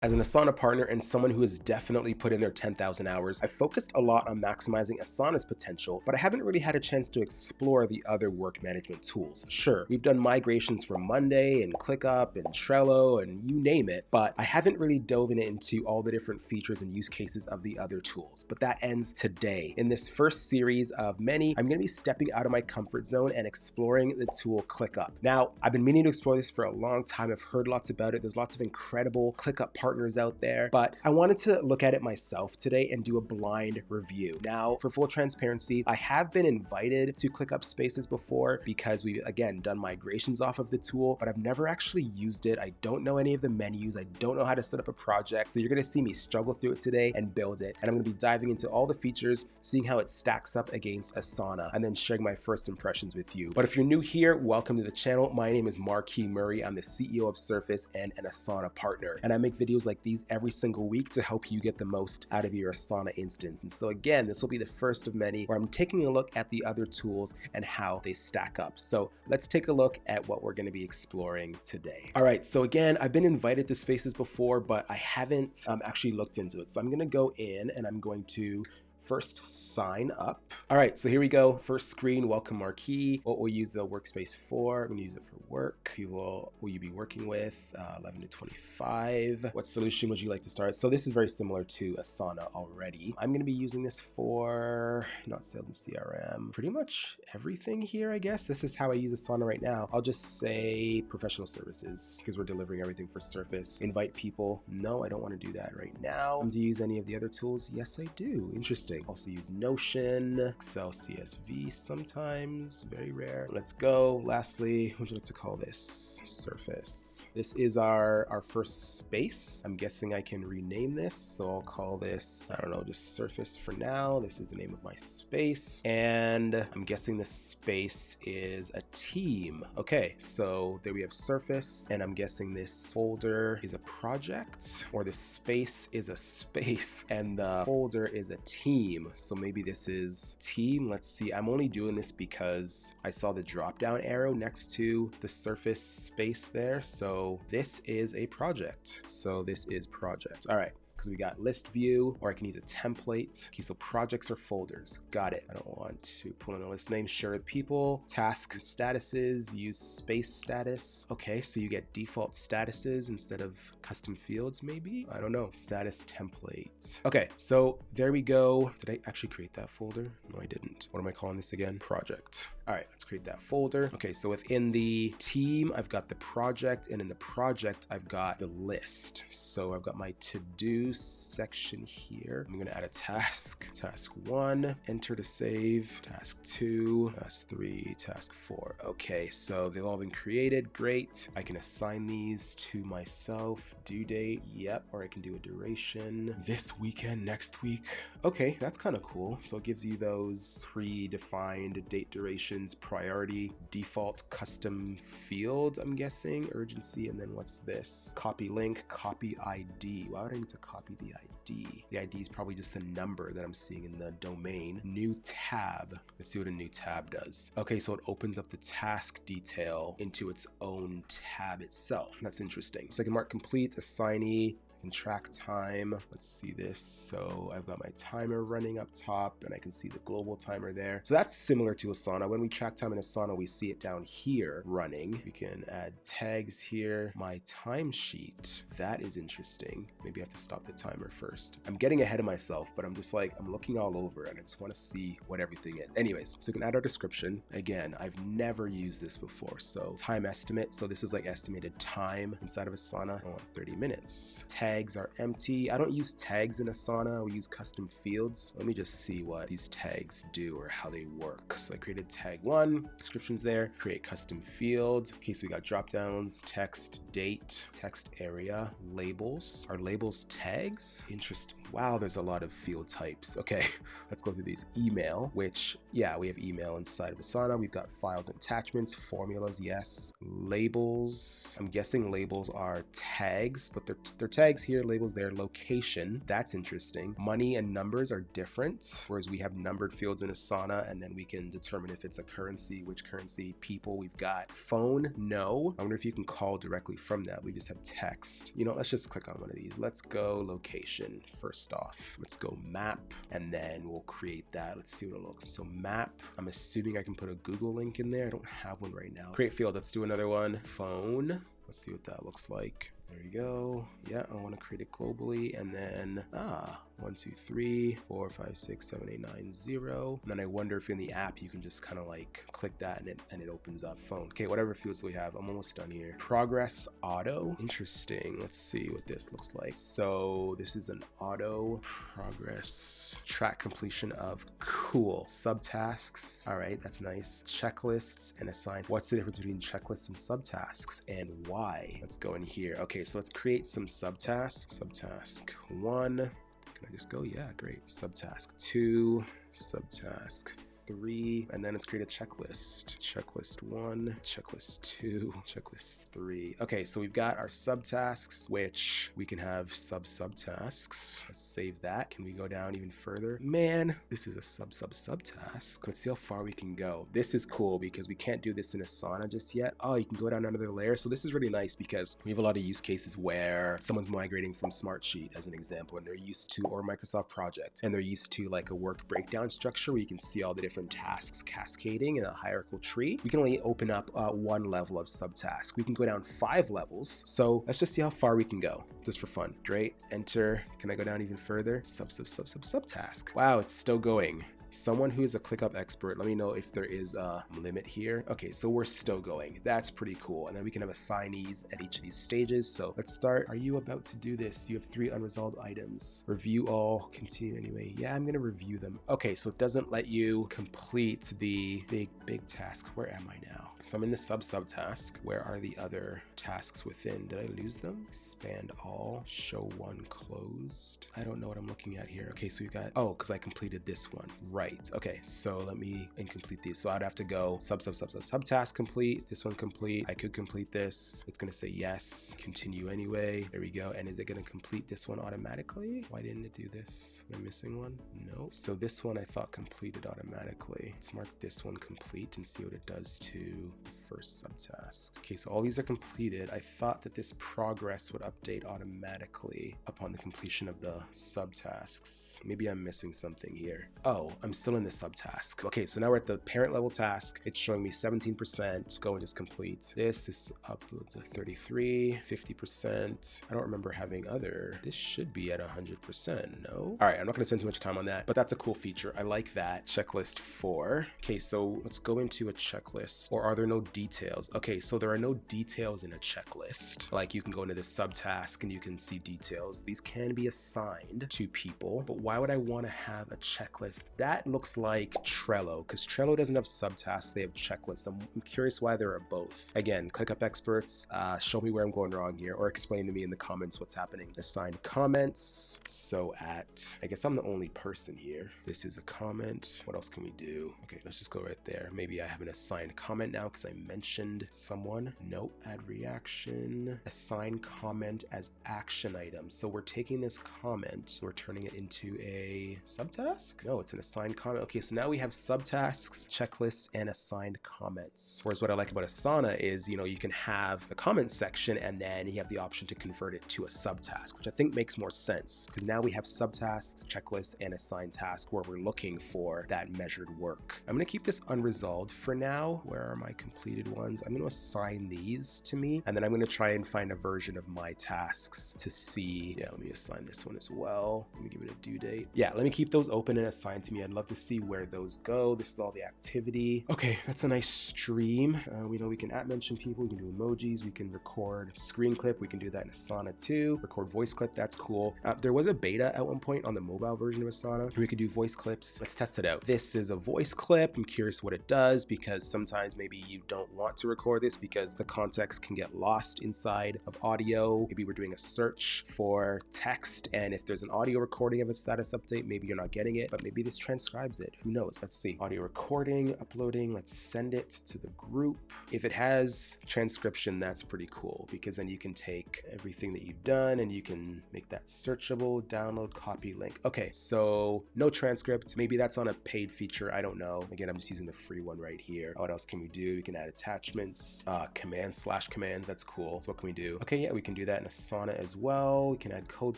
As an Asana partner and someone who has definitely put in their 10,000 hours, I've focused a lot on maximizing Asana's potential, but I haven't really had a chance to explore the other work management tools. Sure, we've done migrations from Monday and ClickUp and Trello and you name it, but I haven't really dove into all the different features and use cases of the other tools. But that ends today. In this first series of many, I'm going to be stepping out of my comfort zone and exploring the tool ClickUp. Now, I've been meaning to explore this for a long time. I've heard lots about it. There's lots of incredible ClickUp partners out there, but I wanted to look at it myself today and do a blind review. Now, for full transparency, I have been invited to ClickUp Spaces before because we've, again, done migrations off of the tool, but I've never actually used it. I don't know any of the menus. I don't know how to set up a project. So you're going to see me struggle through it today and build it. And I'm going to be diving into all the features, seeing how it stacks up against Asana, and then sharing my first impressions with you. But if you're new here, welcome to the channel. My name is Marquis Murray. I'm the CEO of Surface and an Asana partner. And I make videos like these every single week to help you get the most out of your Asana instance. And so again, this will be the first of many where I'm taking a look at the other tools and how they stack up. So let's take a look at what we're going to be exploring today. All right, so again, I've been invited to Spaces before, but I haven't actually looked into it. So I'm going to go in and I'm going to first sign up. All right, so here we go. First screen, welcome Marquis. What we'll use the workspace for? I'm gonna use it for work. People will you be working with? 11 to 25. What solution would you like to start? So this is very similar to Asana already. I'm gonna be using this for not sales and CRM. Pretty much everything here, I guess. This is how I use Asana right now. I'll just say professional services because we're delivering everything for Surface. Invite people. No, I don't want to do that right now. Do you use any of the other tools? Yes, I do. Interesting. Also use Notion, Excel CSV sometimes, very rare. Let's go. Lastly, what would you like to call this? Surface. This is our first space. I'm guessing I can rename this. So I'll call this, I don't know, just Surface for now. This is the name of my space. And I'm guessing this space is a team. Okay, so there we have Surface. And I'm guessing this folder is a project, or the space is a space. And the folder is a team. So maybe this is team. Let's see. I'm only doing this because I saw the drop down arrow next to the Surface space there. So this is a project. So this is project. All right. Because we got list view, or I can use a template. Okay, so projects or folders. Got it. I don't want to pull in a list name. Share with people. Task statuses. Use space status. Okay, so you get default statuses instead of custom fields, maybe? I don't know. Status template. Okay, so there we go. Did I actually create that folder? No, I didn't. What am I calling this again? Project. All right, let's create that folder. Okay, so within the team, I've got the project, and in the project, I've got the list. So I've got my to-do section here. I'm gonna add a task. Task 1, enter to save. Task 2, task 3, task 4. Okay, so they've all been created. Great. I can assign these to myself. Due date, yep, or I can do a duration. This weekend, next week. Okay, that's kind of cool. So it gives you those predefined date durations, priority, default custom field, I'm guessing, urgency, and then what's this? Copy link, copy ID. Why would I need to copy the ID? The ID is probably just the number that I'm seeing in the domain. New tab. Let's see what a new tab does. Okay, so it opens up the task detail into its own tab itself. That's interesting. So I can mark complete, assignee, can track time. Let's see this. So I've got my timer running up top and I can see the global timer there. So that's similar to Asana. When we track time in Asana, we see it down here running. We can add tags here. My timesheet. That is interesting. Maybe I have to stop the timer first. I'm getting ahead of myself, but I'm just like, I'm looking all over and I just want to see what everything is. Anyways, so we can add our description. Again, I've never used this before. So time estimate. So this is like estimated time inside of Asana. I want 30 minutes. Tags are empty. I don't use tags in Asana. We use custom fields. Let me just see what these tags do or how they work. So I created tag 1, description's there, create custom field. Okay, so we got drop downs, text, date, text area, labels. Are labels tags? Interesting. Wow, there's a lot of field types. Okay, let's go through these. Email, which, yeah, we have email inside of Asana. We've got files and attachments, formulas, yes. Labels. I'm guessing labels are tags, but they're tags tags here, labels there, location. That's interesting. Money and numbers are different, whereas we have numbered fields in Asana, and then we can determine if it's a currency, which currency, people. We've got phone, no. I wonder if you can call directly from that. We just have text. You know, let's just click on one of these. Let's go location. First off, let's go map, and then we'll create that. Let's see what it looks. So map, I'm assuming I can put a Google link in there. I don't have one right now. Create field, let's do another one. Phone, let's see what that looks like. There you go. Yeah, I want to create it globally, and then 1, 2, 3, 4, 5, 6, 7, 8, 9, 0. And then I wonder if in the app you can just kind of like click that and it opens up phone. Okay, whatever fields we have. I'm almost done here. Progress auto. Interesting. Let's see what this looks like. So this is an auto progress track completion of cool subtasks. All right, that's nice. Checklists and assign. What's the difference between checklists and subtasks and why? Let's go in here. Okay, so let's create some subtasks. Subtask 1. Can I just go? Yeah, great. Subtask 2, subtask 3, and then let's create a checklist. Checklist 1, checklist 2, checklist 3. Okay, so we've got our subtasks, which we can have subtasks. Let's save that. Can we go down even further? Man, this is a subtask. Let's see how far we can go. This is cool because we can't do this in Asana just yet. Oh, you can go down another layer. So this is really nice because we have a lot of use cases where someone's migrating from Smartsheet as an example, and they're used to, or Microsoft Project, and they're used to like a work breakdown structure where you can see all the different tasks cascading in a hierarchical tree. We can only open up one level of subtask. We can go down 5 levels. So let's just see how far we can go, just for fun. Great. Enter. Can I go down even further? Subtask. Wow, it's still going. Someone who is a ClickUp expert, let me know if there is a limit here. Okay, so we're still going. That's pretty cool. And then we can have assignees at each of these stages. So let's start. Are you about to do this? You have 3 unresolved items. Review all, continue anyway. Yeah, I'm gonna review them. Okay, so it doesn't let you complete the big task. Where am I now? So I'm in the subtask. Where are the other tasks within? Did I lose them? Expand all, show one closed. I don't know what I'm looking at here. Okay, so we've got, oh, because I completed this one. Right. Okay, so let me incomplete these. So I'd have to go subtask complete, this one complete. I could complete this. It's gonna say yes, continue anyway. There we go. And is it gonna complete this one automatically? Why didn't it do this? Am I missing one? No. So this one I thought completed automatically. Let's mark this one complete and see what it does to the first subtask. Okay, so all these are completed. I thought that this progress would update automatically upon the completion of the subtasks. Maybe I'm missing something here. Oh, I'm still in the subtask. Okay, so now we're at the parent level task. It's showing me 17%. Go and just complete. This is up to 33, 50%. I don't remember having other. This should be at 100%, no? All right, I'm not gonna spend too much time on that, but that's a cool feature. I like that. Checklist 4. Okay, so let's go into a checklist. Or are there no details? Okay, so there are no details in a checklist. Like you can go into this subtask and you can see details. These can be assigned to people, but why would I want to have a checklist? That looks like Trello, because Trello doesn't have subtasks, they have checklists. I'm curious why there are both. Again, ClickUp experts, show me where I'm going wrong here, or explain to me in the comments what's happening. Assign comments. So I guess I'm the only person here. This is a comment. What else can we do? Okay, let's just go right there. Maybe I have an assigned comment now because I mentioned someone. Nope. Add reaction. Assign comment as action item. So we're taking this comment, we're turning it into a subtask? No, it's an assigned comment. Okay, so now we have subtasks, checklists, and assigned comments. Whereas what I like about Asana is, you know, you can have the comment section and then you have the option to convert it to a subtask, which I think makes more sense because now we have subtasks, checklists, and assigned task where we're looking for that measured work. I'm gonna keep this unresolved for now. Where are my completed ones? I'm gonna assign these to me, and then I'm gonna try and find a version of my tasks to see. Yeah, let me assign this one as well. Let me give it a due date. Yeah, let me keep those open and assigned to me. I'd love to see where those go. This is all the activity. Okay, that's a nice stream. We know we can @mention people, we can do emojis, we can record screen clip, we can do that in Asana too. Record voice clip, that's cool. There was a beta at one point on the mobile version of Asana. We could do voice clips. Let's test it out. This is a voice clip. I'm curious what it does because sometimes maybe you don't want to record this because the context can get lost inside of audio. Maybe we're doing a search for text, and if there's an audio recording of a status update, maybe you're not getting it, but maybe this transcription transcribes it. Who knows? Let's see. Audio recording, uploading. Let's send it to the group. If it has transcription, that's pretty cool because then you can take everything that you've done and you can make that searchable, download, copy link. Okay, so no transcript. Maybe that's on a paid feature. I don't know. Again, I'm just using the free one right here. What else can we do? We can add attachments, commands/commands. That's cool. So what can we do? Okay, yeah, we can do that in Asana as well. We can add code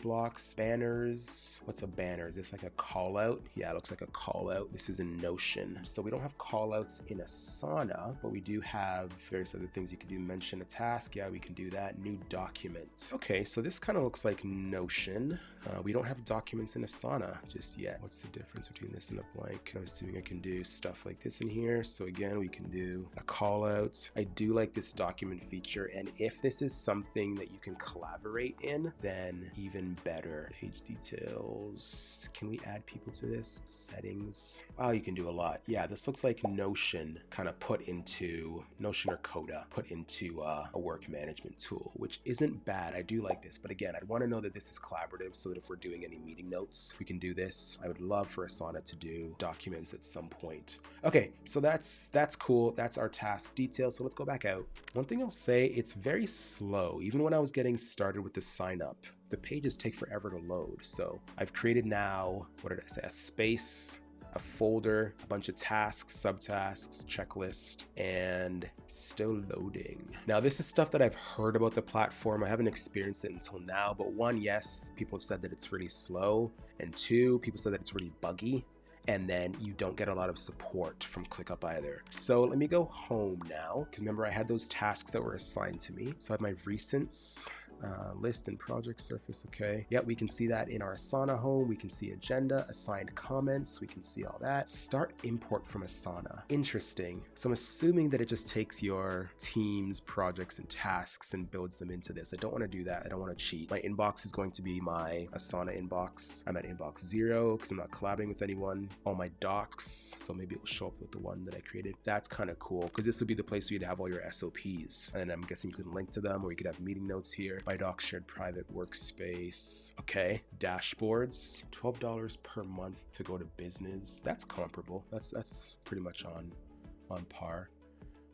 blocks, banners. What's a banner? Is this like a call out? Yeah, it looks like a call out. This is in Notion. So we don't have call outs in Asana, but we do have various other things you can do. Mention a task. Yeah, we can do that. New document. Okay, so this kind of looks like Notion. We don't have documents in Asana just yet. What's the difference between this and a blank? I'm assuming I can do stuff like this in here. So again, we can do a call out. I do like this document feature. And if this is something that you can collaborate in, then even better. Page details. Can we add people to this? Settings. Wow, you can do a lot. Yeah, this looks like Notion kind of put into Notion or Coda, put into a work management tool, which isn't bad. I do like this, but again, I'd want to know that this is collaborative so that if we're doing any meeting notes, we can do this. I would love for Asana to do documents at some point. Okay, so that's cool. That's our task details. So let's go back out. One thing I'll say, it's very slow. Even when I was getting started with the sign up, the pages take forever to load. So I've created now, what did I say? A space, a folder, a bunch of tasks, subtasks, checklist, and still loading. Now, this is stuff that I've heard about the platform. I haven't experienced it until now, but one, yes, people have said that it's really slow. And two, people said that it's really buggy. And then you don't get a lot of support from ClickUp either. So let me go home now, because remember I had those tasks that were assigned to me. So I have my recents, list and project surface. Okay. Yeah, we can see that in our Asana home. We can see agenda, assigned comments. We can see all that. Start import from Asana. Interesting. So I'm assuming that it just takes your team's projects and tasks and builds them into this. I don't want to do that. I don't want to cheat. My inbox is going to be my Asana inbox. I'm at inbox 0 because I'm not collaborating with anyone. All my docs. So maybe it will show up with the one that I created. That's kind of cool because this would be the place where you'd have all your SOPs. And I'm guessing you can link to them or you could have meeting notes here. My docs shared private workspace. Okay. Dashboards. $12 per month to go to business. That's comparable. That's pretty much on par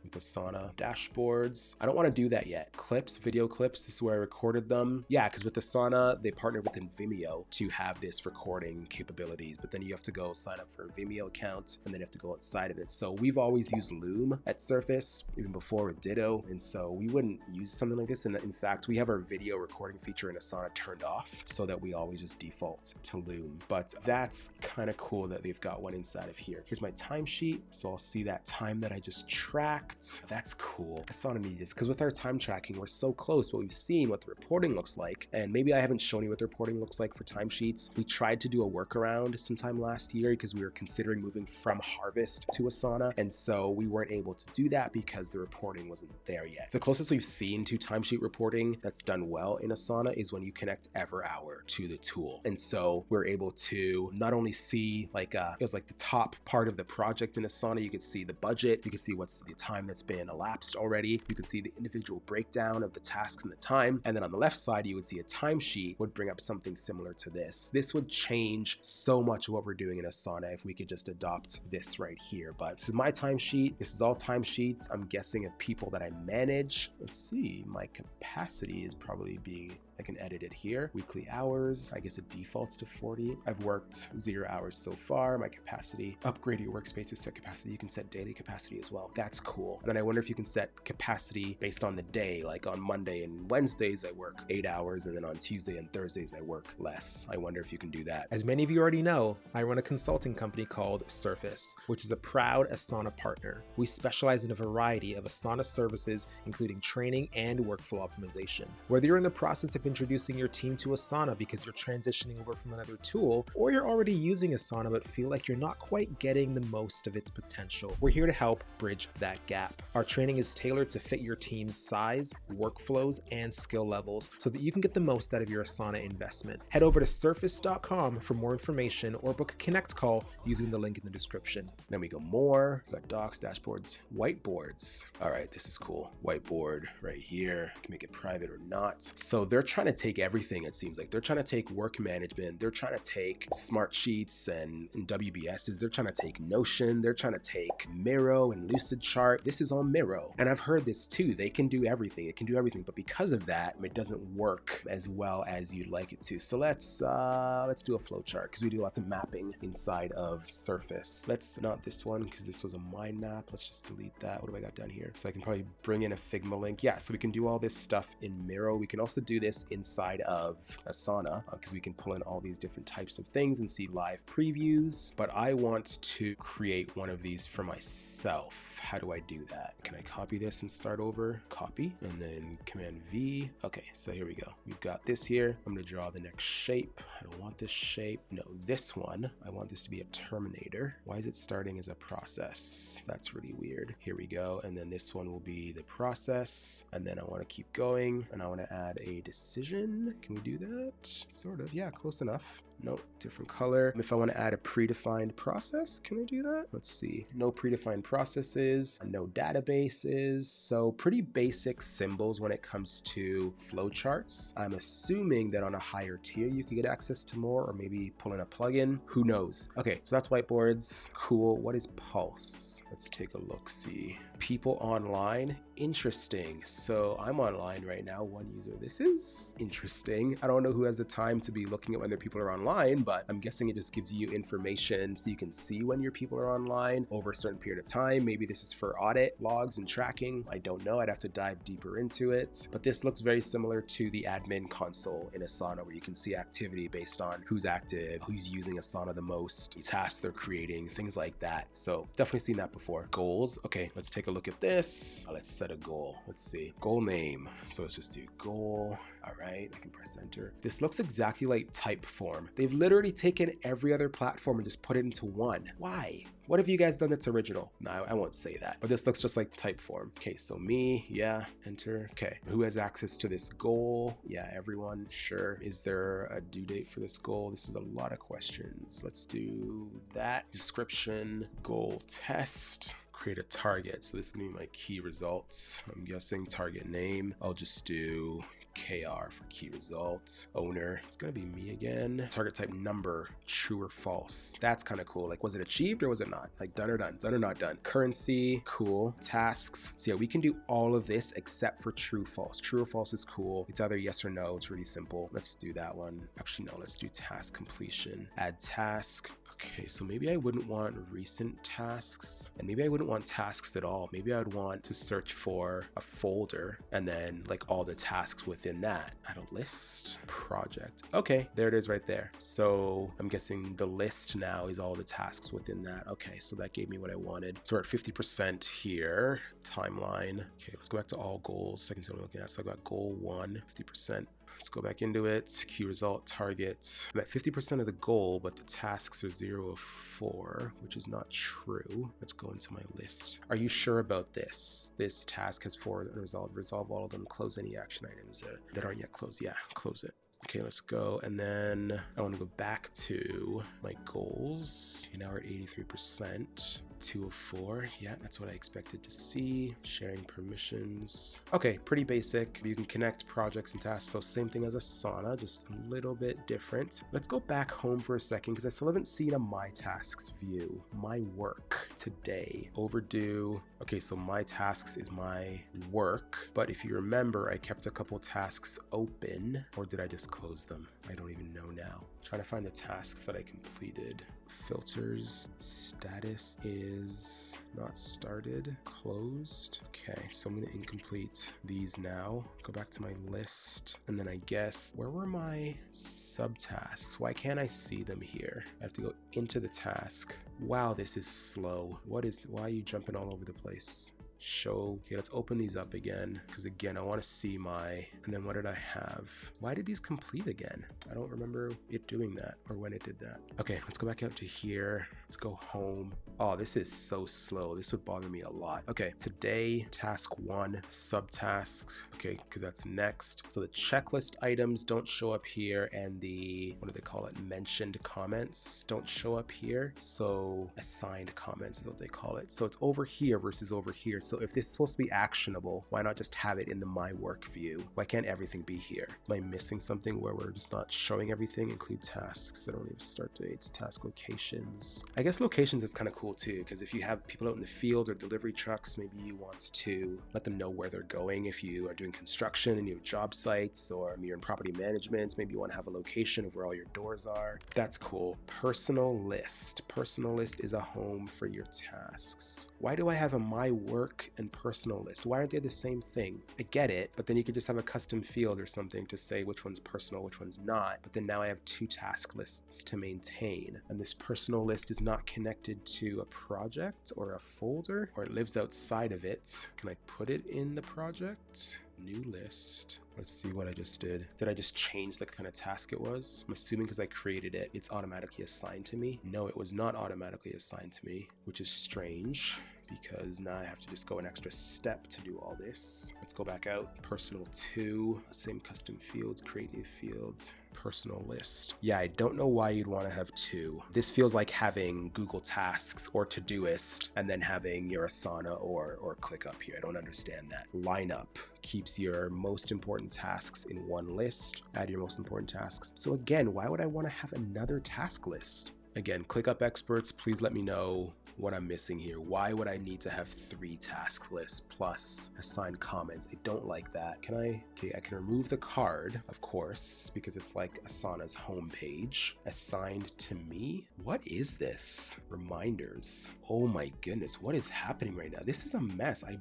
with Asana. Dashboards. I don't want to do that yet. Clips, video clips. This is where I recorded them. Yeah, because with Asana, they partnered with Vimeo to have this recording capabilities, but then you have to go sign up for a Vimeo account and then you have to go outside of it. So we've always used Loom at Surface, even before with Ditto. And so we wouldn't use something like this. And in fact, we have our video recording feature in Asana turned off so that we always just default to Loom. But that's kind of cool that they've got one inside of here. Here's my timesheet. So I'll see that time that I just tracked. That's cool. Asana needed this because with our time tracking, we're so close, but we've seen what the reporting looks like. And maybe I haven't shown you what the reporting looks like for timesheets. We tried to do a workaround sometime last year because we were considering moving from Harvest to Asana. And so we weren't able to do that because the reporting wasn't there yet. The closest we've seen to timesheet reporting that's done well in Asana is when you connect EverHour to the tool. And so we're able to not only see it was like the top part of the project in Asana, you could see the budget, you could see what's the time that's been elapsed already. You can see the individual breakdown of the tasks and the time. And then on the left side, you would see a timesheet would bring up something similar to this. This would change so much of what we're doing in Asana if we could just adopt this right here. But this is my timesheet. This is all timesheets. I'm guessing of people that I manage. Let's see, my capacity is probably being, I can edit it here. Weekly hours, I guess it defaults to 40. I've worked 0 hours so far. My capacity, upgrade your workspace to set capacity. You can set daily capacity as well. That's cool. And then I wonder if you can set capacity based on the day, like on Monday and Wednesdays, I work 8 hours. And then on Tuesday and Thursdays, I work less. I wonder if you can do that. As many of you already know, I run a consulting company called Surface, which is a proud Asana partner. We specialize in a variety of Asana services, including training and workflow optimization. Whether you're in the process of introducing your team to Asana because you're transitioning over from another tool, or you're already using Asana but feel like you're not quite getting the most of its potential, we're here to help bridge that gap. Our training is tailored to fit your team's size, workflows, and skill levels so that you can get the most out of your Asana investment. Head over to surface.com for more information or book a Connect call using the link in the description. Then we go more, we got docs, dashboards, whiteboards. All right, this is cool. Whiteboard right here. You can make it private or not. So they're trying trying to take everything, it seems like. They're trying to take work management. They're trying to take Smart Sheets and WBSs. They're trying to take Notion. They're trying to take Miro and Lucid Chart. This is all Miro. And I've heard this too. They can do everything. It can do everything. But because of that, it doesn't work as well as you'd like it to. So let's do a flow chart because we do lots of mapping inside of Surface. Let's not this one because this was a mind map. Let's just delete that. What do I got down here? So I can probably bring in a Figma link. Yeah, so we can do all this stuff in Miro. We can also do this inside of Asana because we can pull in all these different types of things and see live previews. But I want to create one of these for myself. How do I do that? Can I copy this and start over? Copy and then Command V. Okay, so here we go. We've got this here. I'm going to draw the next shape. I don't want this shape. No, this one. I want this to be a terminator. Why is it starting as a process? That's really weird. Here we go. And then this one will be the process. And then I want to keep going and I want to add a decision. Can we do that? Sort of. Yeah, close enough. No, different color. If I want to add a predefined process, can I do that? Let's see. No predefined processes, no databases. So pretty basic symbols when it comes to flowcharts. I'm assuming that on a higher tier, you could get access to more or maybe pull in a plugin. Who knows? Okay, so that's whiteboards. Cool. What is Pulse? Let's take a look. See. People online. Interesting. So I'm online right now. One user. This is interesting. I don't know who has the time to be looking at when their people are online, but I'm guessing it just gives you information so you can see when your people are online over a certain period of time. Maybe this is for audit logs and tracking. I don't know. I'd have to dive deeper into it. But this looks very similar to the admin console in Asana where you can see activity based on who's active, who's using Asana the most, the tasks they're creating, things like that. So definitely seen that before. Goals. Okay, let's take a look at this. Let's set a goal. Let's see. Goal name. So let's just do goal. All right, I can press enter. This looks exactly like Typeform. They've literally taken every other platform and just put it into one. Why? What have you guys done that's original? No, I won't say that, but this looks just like Typeform. Okay, so me, yeah, enter. Okay, who has access to this goal? Yeah, everyone, sure. Is there a due date for this goal? This is a lot of questions. Let's do that. Description, goal test. Create a target. So this is gonna be my key results. I'm guessing target name. I'll just do KR for key results. Owner, it's gonna be me again. Target type number, true or false. That's kind of cool. Like, was it achieved or was it not? Like, done or done? Done or not done? Currency, cool. Tasks. So yeah, we can do all of this except for true, false. True or false is cool. It's either yes or no. It's really simple. Let's do that one. Actually, no, let's do task completion. Add task. Okay, so maybe I wouldn't want recent tasks and maybe I wouldn't want tasks at all. Maybe I would want to search for a folder and then like all the tasks within that. Add a list, project. Okay, there it is right there. So I'm guessing the list now is all the tasks within that. Okay, so that gave me what I wanted. So we're at 50% here. Timeline. Okay, let's go back to all goals. Second thing I'm looking at. So I got goal 1, 50%. Let's go back into it. Key result, target. I'm at 50% of the goal, but the tasks are 0 of 4, which is not true. Let's go into my list. Are you sure about this? This task has 4 resolved. Resolve all of them. Close any action items that aren't yet closed. Yeah, close it. Okay, let's go. And then I want to go back to my goals. Okay, now we're at 83%. 2 of 4. Yeah, that's what I expected to see. Sharing permissions. Okay, pretty basic. You can connect projects and tasks. So same thing as Asana, just a little bit different. Let's go back home for a second because I still haven't seen a My Tasks view. My work today. Overdue. Okay, so My Tasks is my work. But if you remember, I kept a couple tasks open, or did I just close them? I don't even know now. I'm trying to find the tasks that I completed. Filters, status is not started, closed. Okay, so I'm gonna incomplete these now. Go back to my list. And then I guess, where were my subtasks? Why can't I see them here? I have to go into the task. Wow, this is slow. Why are you jumping all over the place? Show. Okay, let's open these up again because again I want to see and then what did I have? Why did these complete again? I don't remember it doing that or when it did that. Okay, let's go back out to here. Let's go home. Oh, this is so slow. This would bother me a lot. Okay, today, task 1, subtasks. Okay, because that's next. So the checklist items don't show up here and the, what do they call it? Mentioned comments don't show up here. So assigned comments is what they call it. So it's over here versus over here. So if this is supposed to be actionable, why not just have it in the My Work view? Why can't everything be here? Am I missing something where we're just not showing everything? Include tasks that only have start dates, task locations. I guess locations is kind of cool too, because if you have people out in the field or delivery trucks, maybe you want to let them know where they're going. If you are doing construction and you have job sites, or you're in property management, maybe you want to have a location of where all your doors are. That's cool. Personal list. Personal list is a home for your tasks. Why do I have a My Work and personal list? Why aren't they the same thing? I get it, but then you could just have a custom field or something to say which one's personal, which one's not. But then now I have two task lists to maintain, and this personal list is not connected to a project or a folder, or it lives outside of it. Can I put it in the project? New list. Let's see what I just did. Did I just change the kind of task it was? I'm assuming because I created it, it's automatically assigned to me. No, it was not automatically assigned to me, which is strange, because now I have to just go an extra step to do all this. Let's go back out. Personal 2, same custom fields, create new field, personal list. Yeah, I don't know why you'd want to have 2. This feels like having Google Tasks or Todoist and then having your Asana or ClickUp here. I don't understand that. Lineup keeps your most important tasks in one list. Add your most important tasks. So again, why would I want to have another task list? Again, ClickUp experts, please let me know what I'm missing here. Why would I need to have 3 task lists plus assigned comments? I don't like that. Okay, I can remove the card, of course, because it's like Asana's homepage. Assigned to me? What is this? Reminders. Oh my goodness, what is happening right now? This is a mess. I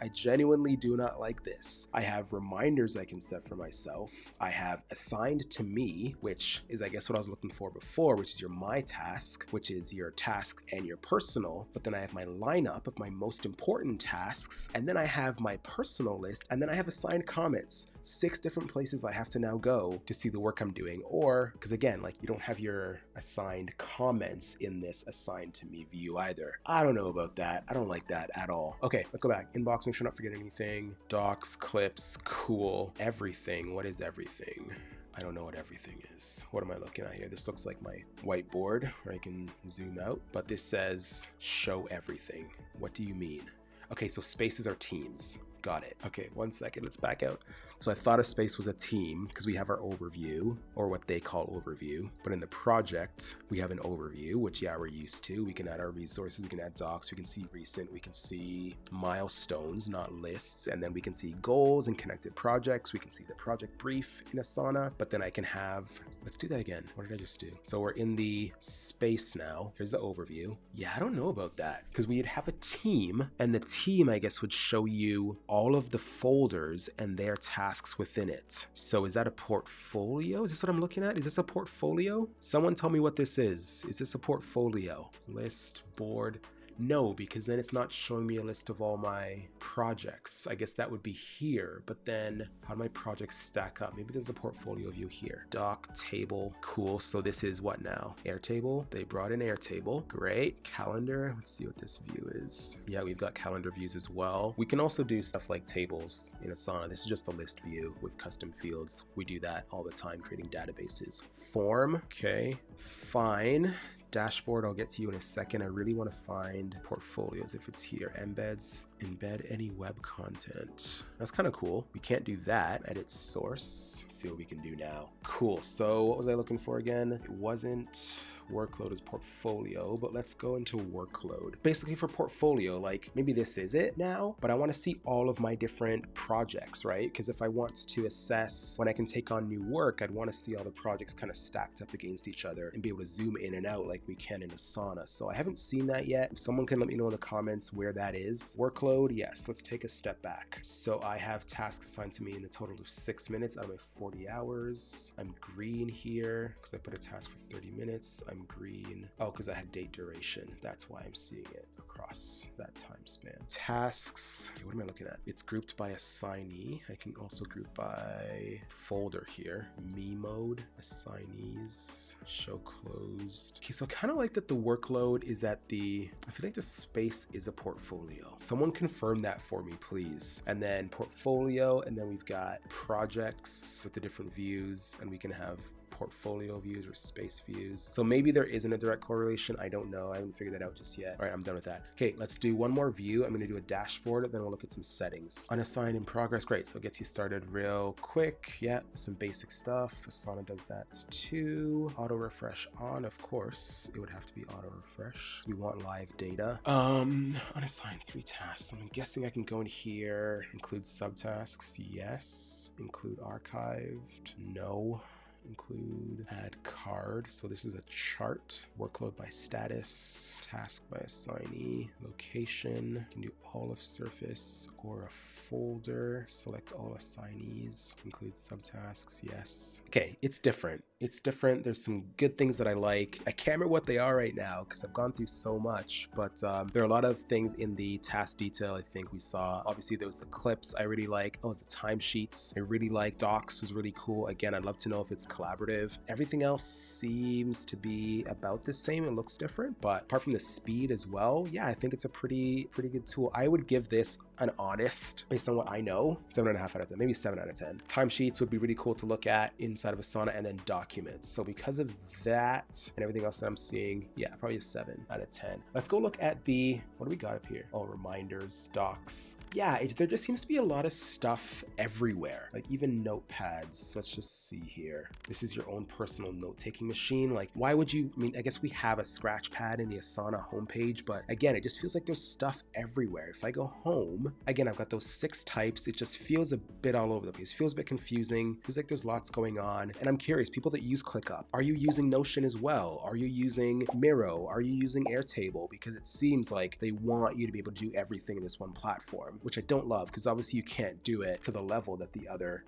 genuinely do not like this. I have reminders I can set for myself. I have assigned to me, which is I guess what I was looking for before, which is your My Task, which is your task and your personal. But then I have my lineup of my most important tasks, and then I have my personal list, and then I have assigned comments. 6 different places I have to now go to see the work I'm doing, or because again, like you don't have your assigned comments in this assigned to me view either. I don't know about that. I don't like that at all. Okay, let's go back. Inbox, make sure not to forget anything. Docs, clips, cool. Everything. What is everything? I don't know what everything is. What am I looking at here? This looks like my whiteboard where I can zoom out, but this says show everything. What do you mean? Okay, so spaces are teams. Got it. Okay, 1 second, let's back out. So I thought a space was a team because we have our overview, or what they call overview. But in the project, we have an overview, which yeah, we're used to. We can add our resources, we can add docs, we can see recent, we can see milestones, not lists. And then we can see goals and connected projects. We can see the project brief in Asana, but then I can have, let's do that again. What did I just do? So we're in the space now. Here's the overview. Yeah, I don't know about that because we'd have a team, and the team, I guess, would show you all of the folders and their tasks within it. So is that a portfolio? Is this what I'm looking at? Is this a portfolio? Someone tell me what this is. Is this a portfolio? List, board. No, because then it's not showing me a list of all my projects. I guess that would be here, but then how do my projects stack up? Maybe there's a portfolio view here. Doc, table, cool. So this is what now? Airtable. They brought in Airtable. Great. Calendar. Let's see what this view is. Yeah, we've got calendar views as well. We can also do stuff like tables in Asana. This is just a list view with custom fields. We do that all the time, creating databases. Form. Okay, fine. Dashboard, I'll get to you in a second. I really want to find portfolios if it's here. Embeds, embed any web content. That's kind of cool. We can't do that. Edit source. Let's see what we can do now. Cool. So what was I looking for again? It wasn't Workload as portfolio, but let's go into Workload. Basically for portfolio, like maybe this is it now, but I want to see all of my different projects, right? Because if I want to assess when I can take on new work, I'd want to see all the projects kind of stacked up against each other and be able to zoom in and out like we can in Asana. So I haven't seen that yet. If someone can let me know in the comments where that is. Workload, yes, let's take a step back. So I have tasks assigned to me in the total of 6 minutes out of my 40 hours. I'm green here because I put a task for 30 minutes. I'm green. Oh, because I had date duration. That's why I'm seeing it across that time span. Tasks. Okay, what am I looking at? It's grouped by assignee. I can also group by folder here. Me mode, assignees, show closed. Okay, so I kind of like that the workload is at the, I feel like the space is a portfolio. Someone confirm that for me, please. And then portfolio, and then we've got projects with the different views, and we can have portfolio views or space views. So maybe there isn't a direct correlation. I don't know. I haven't figured that out just yet. All right, I'm done with that. Okay, let's do one more view. I'm gonna do a dashboard, then we'll look at some settings. Unassigned in progress, great. So it gets you started real quick. Yeah, some basic stuff. Asana does that too. Auto refresh on, of course. It would have to be auto refresh. We want live data. Unassigned 3 tasks. I'm guessing I can go in here, include subtasks, yes. Include archived, no. Include add card. So this is a chart. Workload by status, task by assignee, location. You can do all of surface or a folder. Select all assignees. Include subtasks, yes. Okay, it's different. It's different. There's some good things that I like. I can't remember what they are right now because I've gone through so much, but there are a lot of things in the task detail I think we saw. Obviously there was the clips I really like. Oh, it's the timesheets. I really like. Docs was really cool. Again, I'd love to know if it's collaborative. Everything else seems to be about the same. It looks different, but apart from the speed as well, yeah, I think it's a pretty good tool. I would give this an honest, based on what I know, 7.5 out of 10, maybe 7 out of 10. Timesheets would be really cool to look at inside of Asana, and then documents. So because of that and everything else that I'm seeing, yeah, probably a 7 out of 10. Let's go look at the, what do we got up here? Oh, reminders, docs. Yeah, there just seems to be a lot of stuff everywhere, like even notepads. Let's just see here. This is your own personal note-taking machine. Like, why would you, I mean, I guess we have a scratch pad in the Asana homepage, but again, it just feels like there's stuff everywhere. If I go home, again, I've got those 6 types. It just feels a bit all over the place. It feels a bit confusing. Feels like there's lots going on. And I'm curious, people that use ClickUp, are you using Notion as well? Are you using Miro? Are you using Airtable? Because it seems like they want you to be able to do everything in this one platform, which I don't love, because obviously you can't do it to the level that the other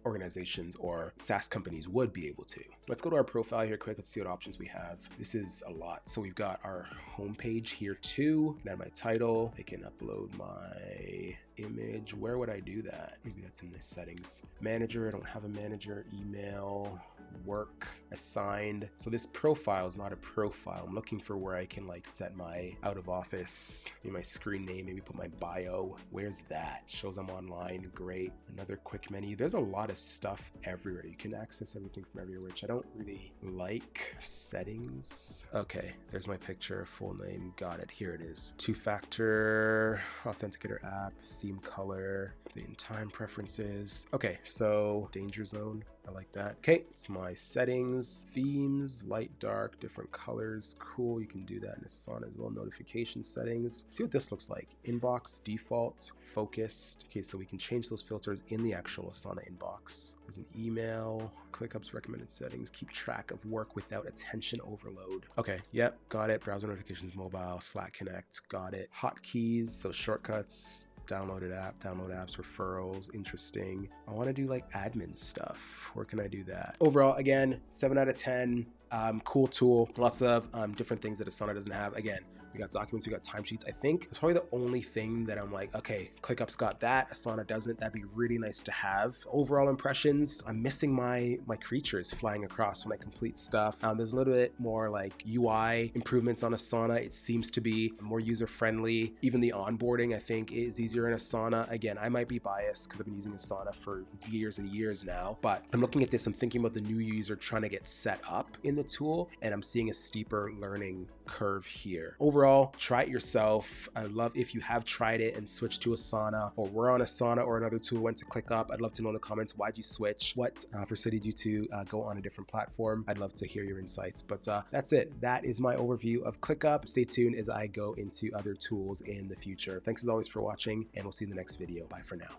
organizations or SaaS companies would be able to. Let's go to our profile here quick. Let's see what options we have. This is a lot. So we've got our homepage here too. Add my title. I can upload my image. Where would I do that? Maybe that's in the settings. Manager, I don't have a manager. Email, work, assigned. So this profile is not a profile. I'm looking for where I can like set my out of office, maybe my screen name, maybe put my bio. Where's that? Shows I'm online. Great. Another quick menu. There's a lot of stuff everywhere. You can access everything from everywhere, which I don't really like. Settings. Okay, there's my picture, full name. Got it. Here it is. 2-factor authenticator app, theme color, the time preferences. Okay, so danger zone. I like that. Okay, it's my settings, themes, light, dark, different colors. Cool, you can do that in Asana as well. Notification settings. See what this looks like. Inbox, default, focused. Okay, so we can change those filters in the actual Asana inbox. There's an email, ClickUp's recommended settings, keep track of work without attention overload. Okay, yep, got it. Browser notifications, mobile, Slack Connect, got it. Hotkeys, so shortcuts. Downloaded app, download apps, referrals, interesting. I want to do like admin stuff. Where can I do that? Overall, again, 7 out of 10. Cool tool. Lots of different things that Asana doesn't have. Again, we got documents, we got timesheets. I think it's probably the only thing that I'm like, okay, ClickUp's got that, Asana doesn't. That'd be really nice to have. Overall impressions, I'm missing my creatures flying across when I complete stuff. There's a little bit more like UI improvements on Asana. It seems to be more user-friendly. Even the onboarding, I think, is easier in Asana. Again, I might be biased because I've been using Asana for years and years now, but I'm looking at this, I'm thinking about the new user trying to get set up in the tool, and I'm seeing a steeper learning curve here. Overall, try it yourself. I'd love if you have tried it and switched to Asana, or were on Asana or another tool, went to ClickUp. I'd love to know in the comments, why'd you switch? What persuaded you to go on a different platform? I'd love to hear your insights, but that's it. That is my overview of ClickUp. Stay tuned as I go into other tools in the future. Thanks as always for watching, and we'll see you in the next video. Bye for now.